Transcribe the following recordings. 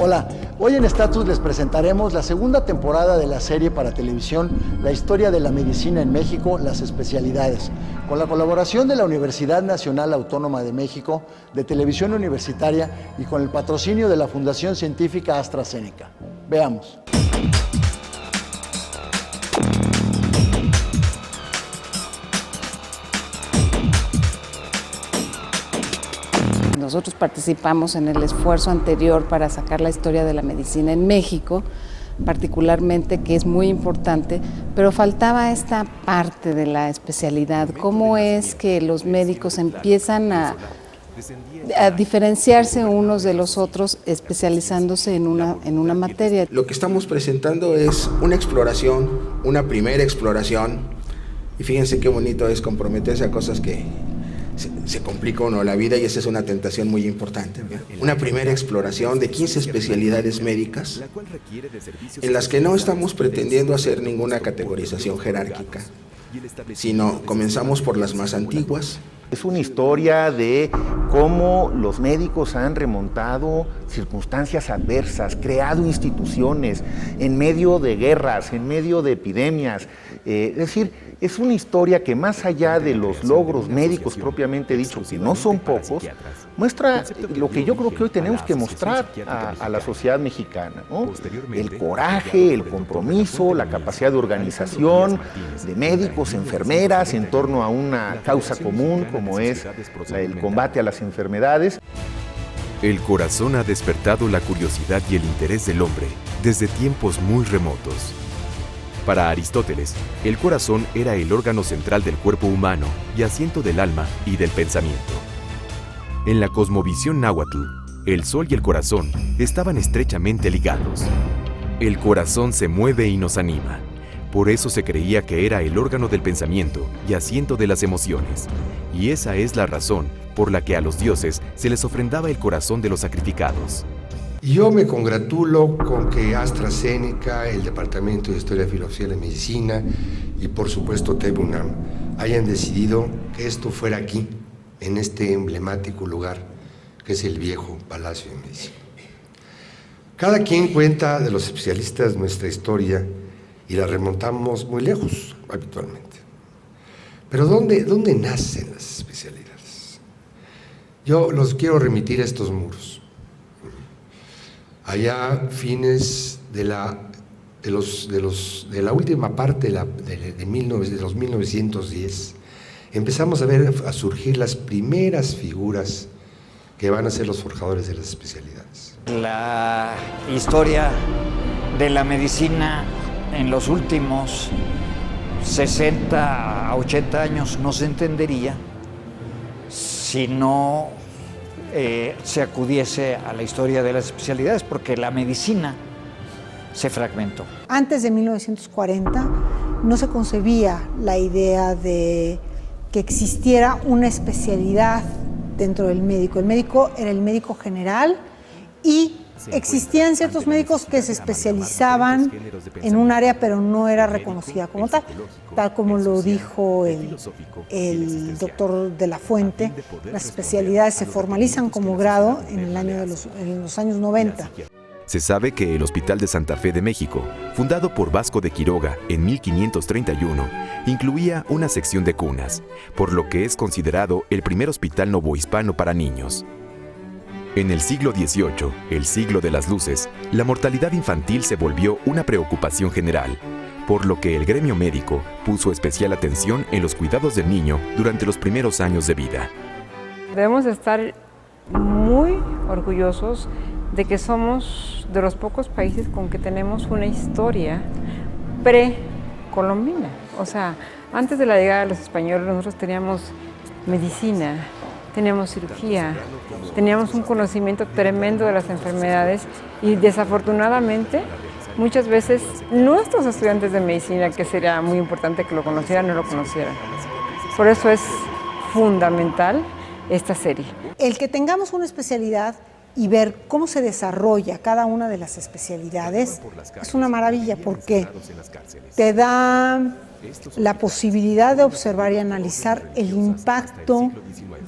Hola, hoy en Status les presentaremos la segunda temporada de la serie para televisión La historia de la medicina en México, las especialidades, con la colaboración de la Universidad Nacional Autónoma de México, de Televisión Universitaria y con el patrocinio de la Fundación Científica AstraZeneca. Veamos. Nosotros participamos en el esfuerzo anterior para sacar la historia de la medicina en México, particularmente, que es muy importante, pero faltaba esta parte de la especialidad. ¿Cómo es que los médicos empiezan a diferenciarse unos de los otros, especializándose en una materia? Lo que estamos presentando es una exploración, una primera exploración, y fíjense qué bonito es comprometerse a cosas que se complica uno la vida, y esa es una tentación muy importante, ¿verdad? Una primera exploración de 15 especialidades médicas en las que no estamos pretendiendo hacer ninguna categorización jerárquica, sino comenzamos por las más antiguas. Es una historia de cómo los médicos han remontado circunstancias adversas, creado instituciones en medio de guerras, en medio de epidemias. Es decir, es una historia que, más allá de los logros médicos propiamente dichos, que no son pocos, muestra lo que yo creo que hoy tenemos que mostrar a la sociedad mexicana, ¿no? El coraje, el compromiso, la capacidad de organización de médicos, enfermeras en torno a una causa común como es el combate a las enfermedades. El corazón ha despertado la curiosidad y el interés del hombre desde tiempos muy remotos. Para Aristóteles, el corazón era el órgano central del cuerpo humano y asiento del alma y del pensamiento. En la cosmovisión náhuatl, el sol y el corazón estaban estrechamente ligados. El corazón se mueve y nos anima. Por eso se creía que era el órgano del pensamiento y asiento de las emociones. Y esa es la razón por la que a los dioses se les ofrendaba el corazón de los sacrificados. Yo me congratulo con que AstraZeneca, el Departamento de Historia, Filosofía y Medicina y por supuesto TV UNAM hayan decidido que esto fuera aquí, en este emblemático lugar que es el viejo Palacio de Medicina. Cada quien cuenta de los especialistas nuestra historia y la remontamos muy lejos habitualmente. Pero ¿dónde nacen las especialidades? Yo los quiero remitir a estos muros. Allá fines de la última parte de los 1910, empezamos a surgir las primeras figuras que van a ser los forjadores de las especialidades. La historia de la medicina en los últimos 60 a 80 años no se entendería si no se acudiese a la historia de las especialidades, porque la medicina se fragmentó. Antes de 1940 no se concebía la idea de que existiera una especialidad dentro del médico. El médico era el médico general y existían ciertos médicos que se especializaban en un área pero no era reconocida como tal como lo dijo el doctor de la Fuente. Las especialidades se formalizan como grado en los años 90. Se sabe que el Hospital de Santa Fe de México, fundado por Vasco de Quiroga en 1531, incluía una sección de cunas, por lo que es considerado el primer hospital novohispano para niños. En el siglo XVIII, el siglo de las luces, la mortalidad infantil se volvió una preocupación general, por lo que el gremio médico puso especial atención en los cuidados del niño durante los primeros años de vida. Debemos estar muy orgullosos de que somos de los pocos países con que tenemos una historia precolombina. O sea, antes de la llegada de los españoles nosotros teníamos medicina, teníamos cirugía, teníamos un conocimiento tremendo de las enfermedades y desafortunadamente muchas veces nuestros estudiantes de medicina, que sería muy importante que lo conocieran, no lo conocieran. Por eso es fundamental esta serie. El que tengamos una especialidad y ver cómo se desarrolla cada una de las especialidades es una maravilla, porque te da la posibilidad de observar y analizar el impacto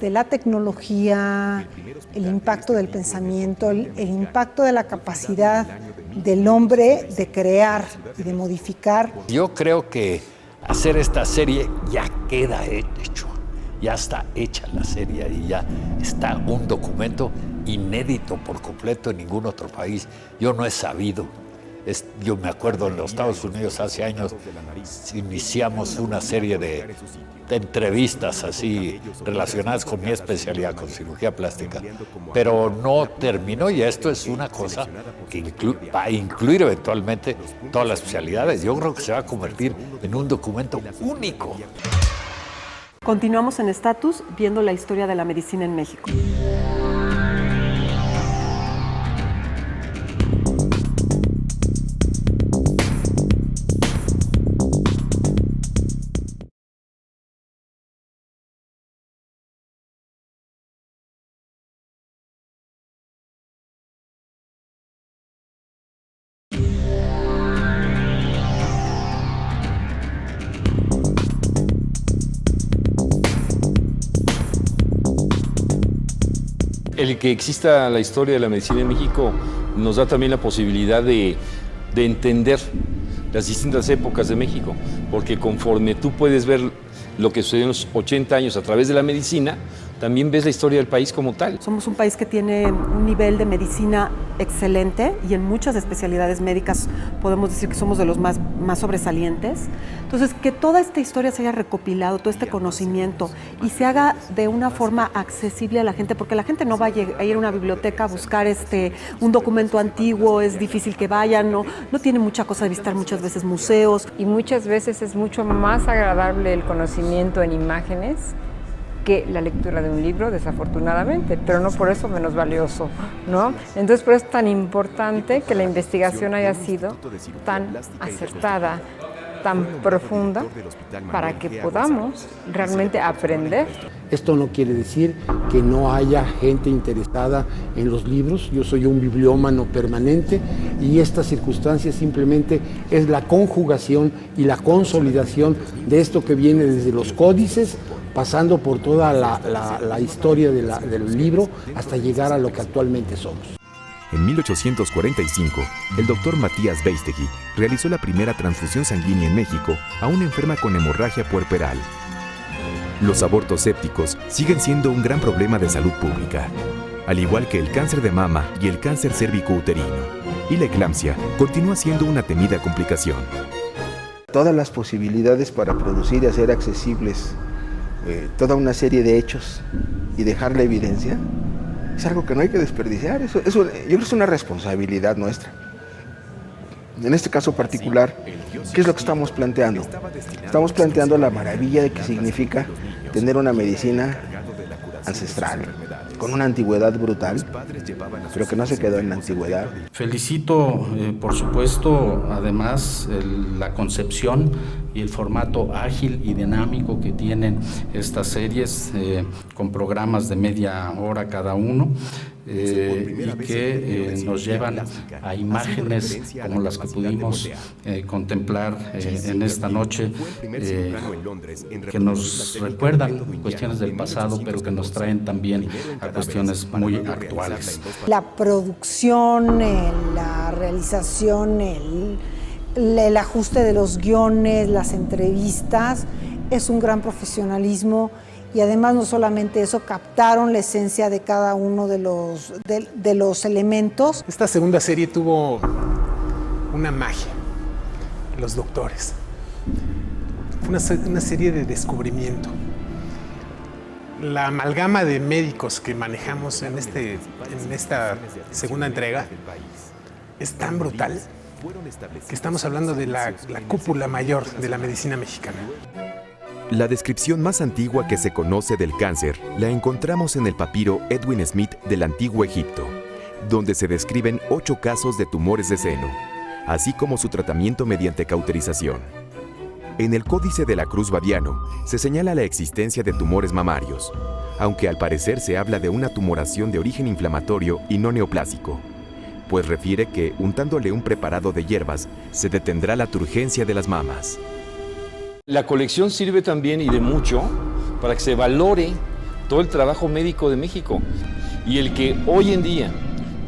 de la tecnología, el impacto del pensamiento, el impacto de la capacidad del hombre de crear y de modificar. Yo creo que hacer esta serie ya queda hecho, ya está hecha la serie y ya está un documento inédito por completo en ningún otro país. Yo no he sabido. Yo me acuerdo en los Estados Unidos hace años iniciamos una serie de entrevistas así relacionadas con mi especialidad, con cirugía plástica, pero no terminó y esto es una cosa que va a incluir eventualmente todas las especialidades. Yo creo que se va a convertir en un documento único. Continuamos en Estatus viendo la historia de la medicina en México. El que exista la historia de la medicina en México nos da también la posibilidad de entender las distintas épocas de México, porque conforme tú puedes ver lo que sucedió en los 80 años a través de la medicina, también ves la historia del país como tal. Somos un país que tiene un nivel de medicina excelente y en muchas especialidades médicas podemos decir que somos de los más sobresalientes. Entonces, que toda esta historia se haya recopilado, todo este conocimiento y se haga de una forma accesible a la gente, porque la gente no va a ir a una biblioteca a buscar un documento antiguo, es difícil que vayan, no tiene mucha cosa de visitar muchas veces museos. Y muchas veces es mucho más agradable el conocimiento en imágenes que la lectura de un libro, desafortunadamente, pero no por eso menos valioso, ¿no? Entonces, por eso es tan importante que la investigación haya sido tan acertada, tan profunda, para que podamos realmente aprender. Esto no quiere decir que no haya gente interesada en los libros. Yo soy un bibliómano permanente y esta circunstancia simplemente es la conjugación y la consolidación de esto que viene desde los códices, pasando por toda la historia del libro hasta llegar a lo que actualmente somos. En 1845, el doctor Matías Beistegui realizó la primera transfusión sanguínea en México a una enferma con hemorragia puerperal. Los abortos sépticos siguen siendo un gran problema de salud pública, al igual que el cáncer de mama y el cáncer cérvico-uterino. Y la eclampsia continúa siendo una temida complicación. Todas las posibilidades para producir y hacer accesibles toda una serie de hechos y dejar la evidencia es algo que no hay que desperdiciar. Yo creo que es una responsabilidad nuestra. En este caso particular, ¿qué es lo que estamos planteando? Estamos planteando la maravilla de que significa tener una medicina ancestral, con una antigüedad brutal, pero que no se quedó en la antigüedad. Felicito, por supuesto, además, la concepción y el formato ágil y dinámico que tienen estas series, con programas de media hora cada uno, y que nos llevan a imágenes como las que pudimos contemplar en esta noche, que nos recuerdan cuestiones del pasado, pero que nos traen también a cuestiones muy actuales. La producción, la realización, el ajuste de los guiones, las entrevistas, es un gran profesionalismo. Y además no solamente eso, captaron la esencia de cada uno de los elementos. Esta segunda serie tuvo una magia, los doctores. Fue una serie de descubrimiento. La amalgama de médicos que manejamos en esta segunda entrega es tan brutal que estamos hablando de la cúpula mayor de la medicina mexicana. La descripción más antigua que se conoce del cáncer la encontramos en el papiro Edwin Smith del Antiguo Egipto, donde se describen 8 casos de tumores de seno, así como su tratamiento mediante cauterización. En el Códice de la Cruz Baviano se señala la existencia de tumores mamarios, aunque al parecer se habla de una tumoración de origen inflamatorio y no neoplásico, pues refiere que untándole un preparado de hierbas se detendrá la turgencia de las mamas. La colección sirve también, y de mucho, para que se valore todo el trabajo médico de México. Y el que hoy en día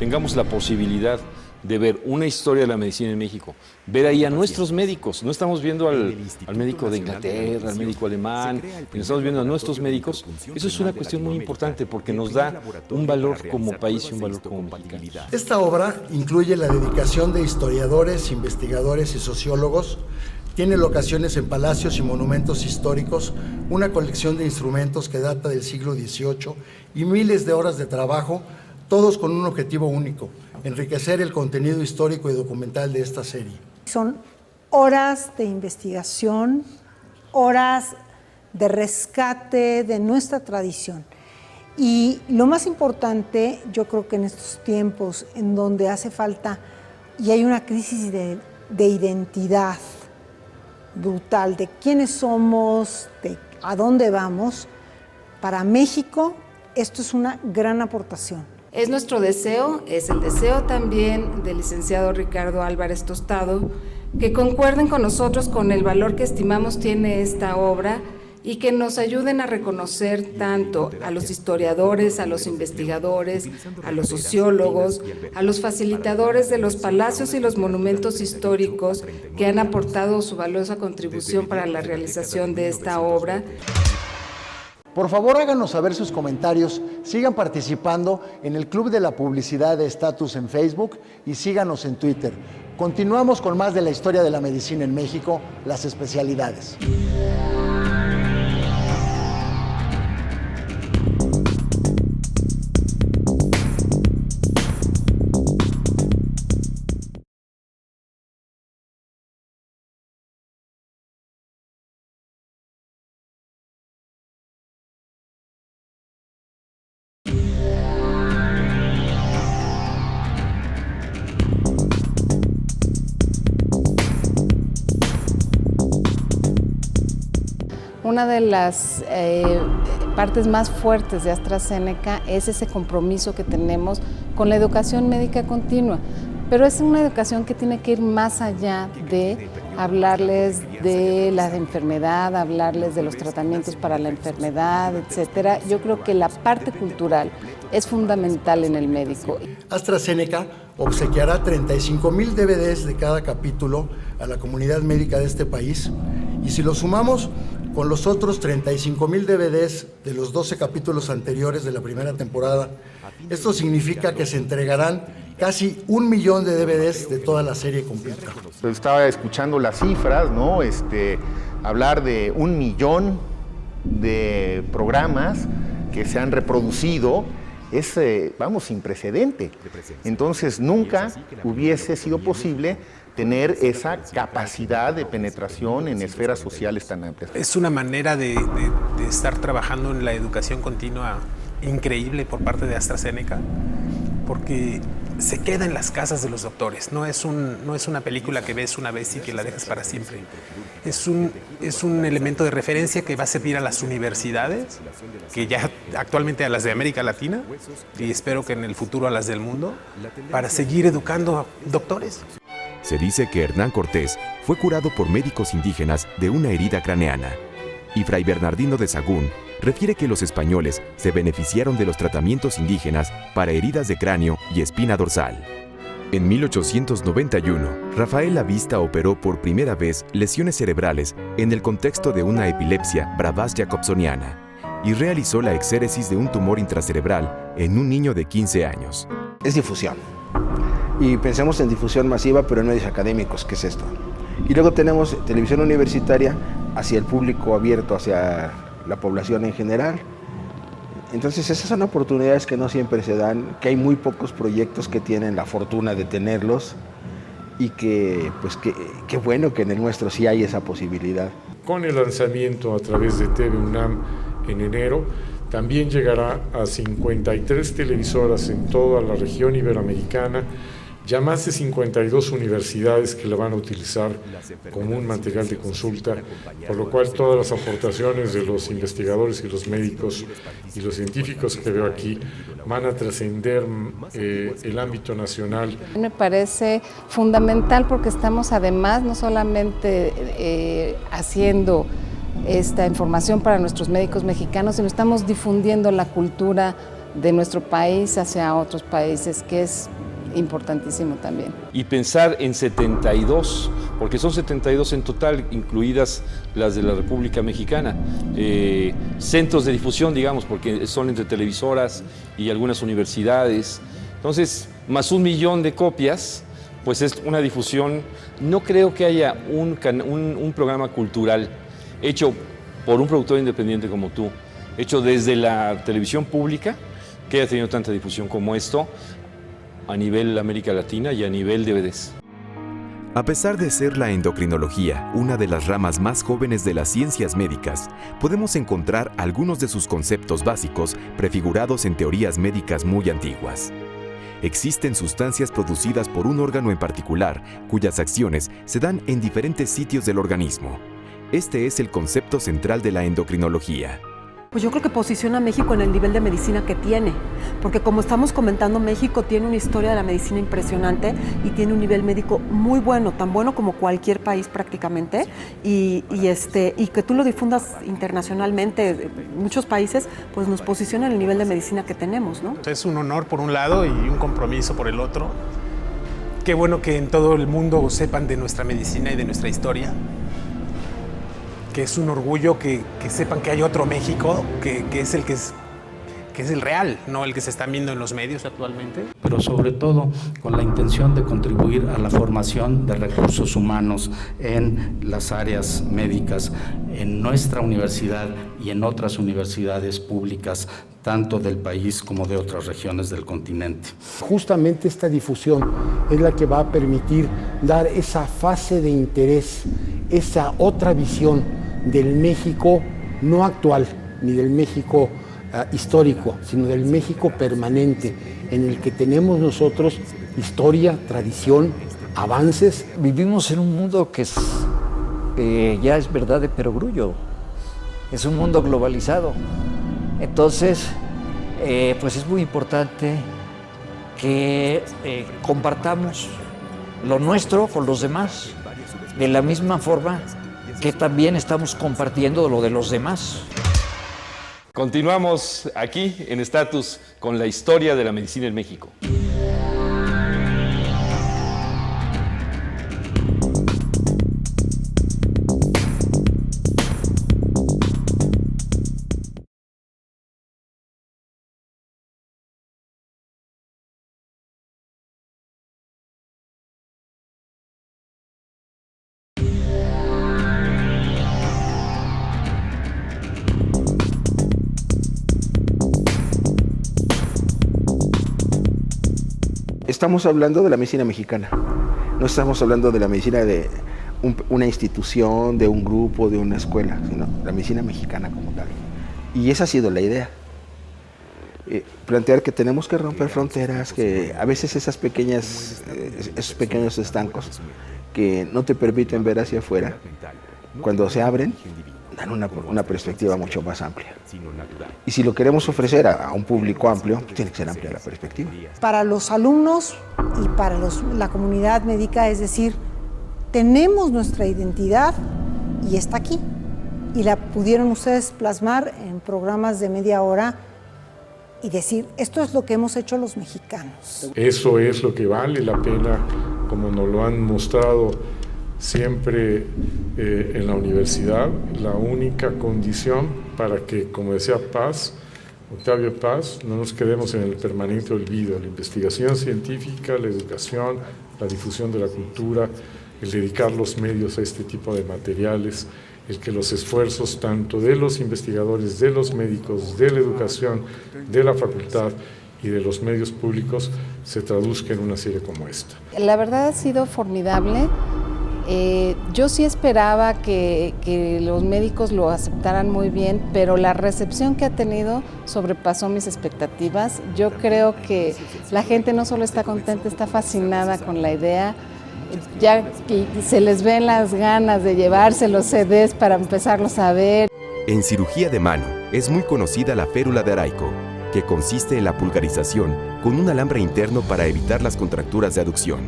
tengamos la posibilidad de ver una historia de la medicina en México, ver ahí a nuestros médicos, no estamos viendo al médico de Inglaterra, al médico alemán, sino estamos viendo a nuestros médicos. Eso es una cuestión muy importante porque nos da un valor como país y un valor como mexicanos. Esta obra incluye la dedicación de historiadores, investigadores y sociólogos. Tiene locaciones en palacios y monumentos históricos, una colección de instrumentos que data del siglo XVIII y miles de horas de trabajo, todos con un objetivo único: enriquecer el contenido histórico y documental de esta serie. Son horas de investigación, horas de rescate de nuestra tradición. Y lo más importante, yo creo que en estos tiempos en donde hace falta y hay una crisis de identidad brutal, de quiénes somos, de a dónde vamos, para México esto es una gran aportación. Es nuestro deseo, es el deseo también del licenciado Ricardo Álvarez Tostado, que concuerden con nosotros con el valor que estimamos tiene esta obra y que nos ayuden a reconocer tanto a los historiadores, a los investigadores, a los sociólogos, a los facilitadores de los palacios y los monumentos históricos que han aportado su valiosa contribución para la realización de esta obra. Por favor, háganos saber sus comentarios, sigan participando en el Club de la Publicidad de Estatus en Facebook y síganos en Twitter. Continuamos con más de la historia de la medicina en México, las especialidades. Una de las partes más fuertes de AstraZeneca es ese compromiso que tenemos con la educación médica continua, pero es una educación que tiene que ir más allá de hablarles de la enfermedad, hablarles de los tratamientos para la enfermedad, etcétera. Yo creo que la parte cultural es fundamental en el médico. AstraZeneca obsequiará 35,000 DVDs de cada capítulo a la comunidad médica de este país, y si lo sumamos con los otros 35,000 DVDs de los 12 capítulos anteriores de la primera temporada, esto significa que se entregarán casi 1 millón de DVDs de toda la serie completa. Estaba escuchando las cifras, ¿no? Hablar de 1 millón de programas que se han reproducido es, sin precedente. Entonces, nunca hubiese sido posible tener esa capacidad de penetración en esferas sociales tan amplias. Es una manera de estar trabajando en la educación continua increíble por parte de AstraZeneca, porque se queda en las casas de los doctores. No es una película que ves una vez y que la dejas para siempre. Es un elemento de referencia que va a servir a las universidades, que ya actualmente a las de América Latina, y espero que en el futuro a las del mundo, para seguir educando a doctores. Se dice que Hernán Cortés fue curado por médicos indígenas de una herida craneana, y Fray Bernardino de Sahagún refiere que los españoles se beneficiaron de los tratamientos indígenas para heridas de cráneo y espina dorsal. En 1891, Rafael Lavista operó por primera vez lesiones cerebrales en el contexto de una epilepsia Bravas jacobsoniana y realizó la exéresis de un tumor intracerebral en un niño de 15 años. Es difusión. Y pensemos en difusión masiva, pero en medios académicos, ¿qué es esto? Y luego tenemos televisión universitaria hacia el público abierto, hacia la población en general. Entonces esas son oportunidades que no siempre se dan, que hay muy pocos proyectos que tienen la fortuna de tenerlos y que, pues, qué bueno que en el nuestro sí hay esa posibilidad. Con el lanzamiento a través de TV UNAM en enero, también llegará a 53 televisoras en toda la región iberoamericana ya más de 52 universidades que la van a utilizar como un material de consulta, por lo cual todas las aportaciones de los investigadores y los médicos y los científicos que veo aquí van a trascender el ámbito nacional. Me parece fundamental porque estamos además no solamente haciendo esta información para nuestros médicos mexicanos, sino estamos difundiendo la cultura de nuestro país hacia otros países, que es importantísimo también. Y pensar en 72, porque son 72 en total, incluidas las de la República Mexicana, centros de difusión, digamos, porque son entre televisoras y algunas universidades. Entonces, más 1 millón de copias, pues es una difusión. No creo que haya un programa cultural hecho por un productor independiente como tú, hecho desde la televisión pública, que haya tenido tanta difusión como esto, a nivel América Latina y a nivel DVDs. A pesar de ser la endocrinología una de las ramas más jóvenes de las ciencias médicas, podemos encontrar algunos de sus conceptos básicos prefigurados en teorías médicas muy antiguas. Existen sustancias producidas por un órgano en particular, cuyas acciones se dan en diferentes sitios del organismo. Este es el concepto central de la endocrinología. Pues yo creo que posiciona a México en el nivel de medicina que tiene, porque como estamos comentando, México tiene una historia de la medicina impresionante y tiene un nivel médico muy bueno, tan bueno como cualquier país prácticamente, y que tú lo difundas internacionalmente, muchos países, pues nos posiciona en el nivel de medicina que tenemos, ¿no? Es un honor por un lado y un compromiso por el otro. Qué bueno que en todo el mundo sepan de nuestra medicina y de nuestra historia. Que es un orgullo que sepan que hay otro México, que es el real, no el que se está viendo en los medios actualmente. Pero sobre todo con la intención de contribuir a la formación de recursos humanos en las áreas médicas, en nuestra universidad y en otras universidades públicas, tanto del país como de otras regiones del continente. Justamente esta difusión es la que va a permitir dar esa fase de interés, esa otra visión del México no actual, ni del México histórico, sino del México permanente, en el que tenemos nosotros historia, tradición, avances. Vivimos en un mundo que ya es verdad de perogrullo, es un mundo globalizado. Entonces, pues es muy importante que compartamos lo nuestro con los demás, de la misma forma que también estamos compartiendo lo de los demás. Continuamos aquí en Estatus con la historia de la medicina en México. Estamos hablando de la medicina mexicana, no estamos hablando de la medicina de una institución, de un grupo, de una escuela, sino la medicina mexicana como tal. Y esa ha sido la idea. Plantear que tenemos que romper fronteras, que a veces esos pequeños estancos que no te permiten ver hacia afuera, cuando se abren, dan una perspectiva mucho más amplia. Y si lo queremos ofrecer a un público amplio, pues tiene que ser amplia la perspectiva. Para los alumnos y para la comunidad médica, es decir, tenemos nuestra identidad y está aquí. Y la pudieron ustedes plasmar en programas de media hora y decir, esto es lo que hemos hecho los mexicanos. Eso es lo que vale la pena, como nos lo han mostrado siempre en la universidad, la única condición para que, como decía Octavio Paz, no nos quedemos en el permanente olvido. La investigación científica, la educación, la difusión de la cultura, el dedicar los medios a este tipo de materiales, el que los esfuerzos tanto de los investigadores, de los médicos, de la educación, de la facultad y de los medios públicos se traduzca en una serie como esta. La verdad ha sido formidable Yo sí esperaba que los médicos lo aceptaran muy bien, pero la recepción que ha tenido sobrepasó mis expectativas. Yo creo que la gente no solo está contenta, está fascinada con la idea. Ya se les ven las ganas de llevarse los CDs para empezarlos a ver. En cirugía de mano es muy conocida la férula de Araico, que consiste en la pulgarización con un alambre interno para evitar las contracturas de aducción,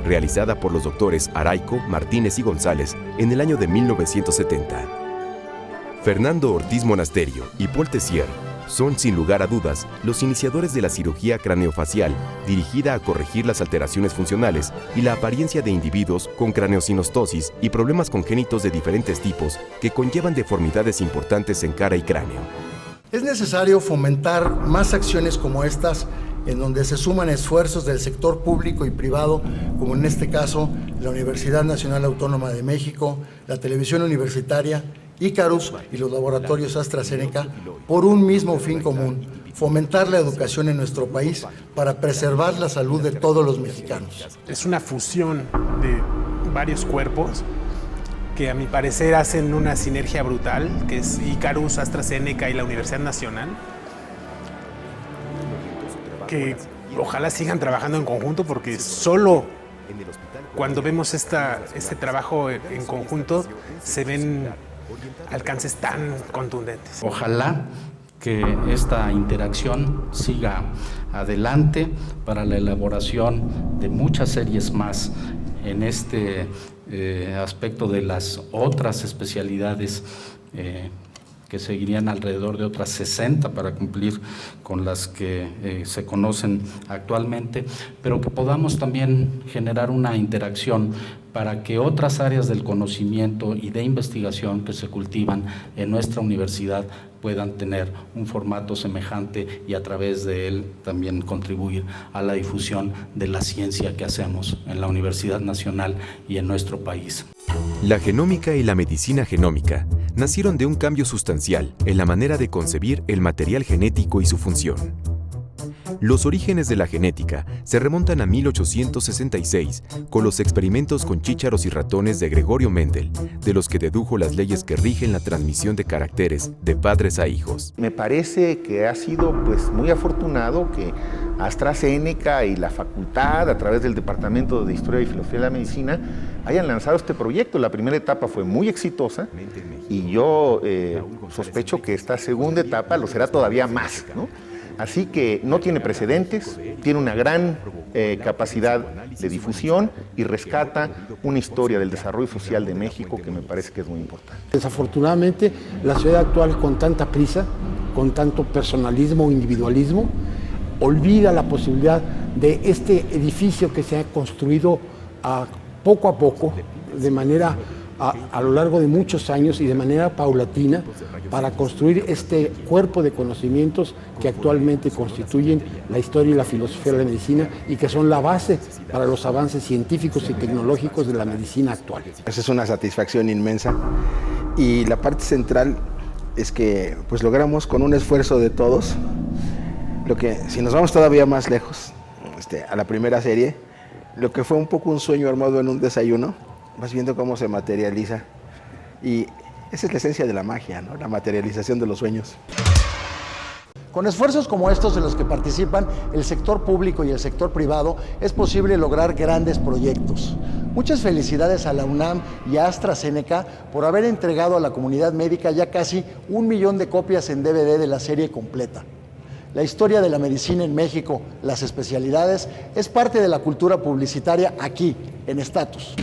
realizada por los doctores Araico, Martínez y González en el año de 1970. Fernando Ortiz Monasterio y Paul Tessier son, sin lugar a dudas, los iniciadores de la cirugía craneofacial, dirigida a corregir las alteraciones funcionales y la apariencia de individuos con craneosinostosis y problemas congénitos de diferentes tipos que conllevan deformidades importantes en cara y cráneo. Es necesario fomentar más acciones como estas, en donde se suman esfuerzos del sector público y privado, como en este caso la Universidad Nacional Autónoma de México, la Televisión Universitaria, Icarus y los laboratorios AstraZeneca, por un mismo fin común: fomentar la educación en nuestro país para preservar la salud de todos los mexicanos. Es una fusión de varios cuerpos que a mi parecer hacen una sinergia brutal, que es Icarus, AstraZeneca y la Universidad Nacional, que ojalá sigan trabajando en conjunto, porque solo cuando vemos este trabajo en conjunto se ven alcances tan contundentes. Ojalá que esta interacción siga adelante para la elaboración de muchas series más en este aspecto de las otras especialidades que seguirían alrededor de otras 60 para cumplir con las que se conocen actualmente, pero que podamos también generar una interacción para que otras áreas del conocimiento y de investigación que se cultivan en nuestra universidad puedan tener un formato semejante y a través de él también contribuir a la difusión de la ciencia que hacemos en la Universidad Nacional y en nuestro país. La genómica y la medicina genómica nacieron de un cambio sustancial en la manera de concebir el material genético y su función. Los orígenes de la genética se remontan a 1866, con los experimentos con chícharos y ratones de Gregorio Mendel, de los que dedujo las leyes que rigen la transmisión de caracteres de padres a hijos. Me parece que ha sido muy afortunado que AstraZeneca y la facultad, a través del Departamento de Historia y Filosofía de la Medicina, hayan lanzado este proyecto. La primera etapa fue muy exitosa y yo sospecho que esta segunda etapa lo será todavía más, ¿no? Así que no tiene precedentes, tiene una gran capacidad de difusión y rescata una historia del desarrollo social de México que me parece que es muy importante. Desafortunadamente, la ciudad actual, con tanta prisa, con tanto personalismo o individualismo, olvida la posibilidad de este edificio que se ha construido poco a poco, de manera a lo largo de muchos años y de manera paulatina, para construir este cuerpo de conocimientos que actualmente constituyen la historia y la filosofía de la medicina y que son la base para los avances científicos y tecnológicos de la medicina actual. Esa es una satisfacción inmensa y la parte central es que pues logramos con un esfuerzo de todos lo que, si nos vamos todavía más lejos, a la primera serie, lo que fue un poco un sueño armado en un desayuno, vas viendo cómo se materializa y esa es la esencia de la magia, ¿no? La materialización de los sueños. Con esfuerzos como estos en los que participan el sector público y el sector privado, es posible lograr grandes proyectos. Muchas felicidades a la UNAM y a AstraZeneca por haber entregado a la comunidad médica ya casi 1 millón de copias en DVD de la serie completa. La historia de la medicina en México, las especialidades, es parte de la cultura publicitaria aquí, en Status.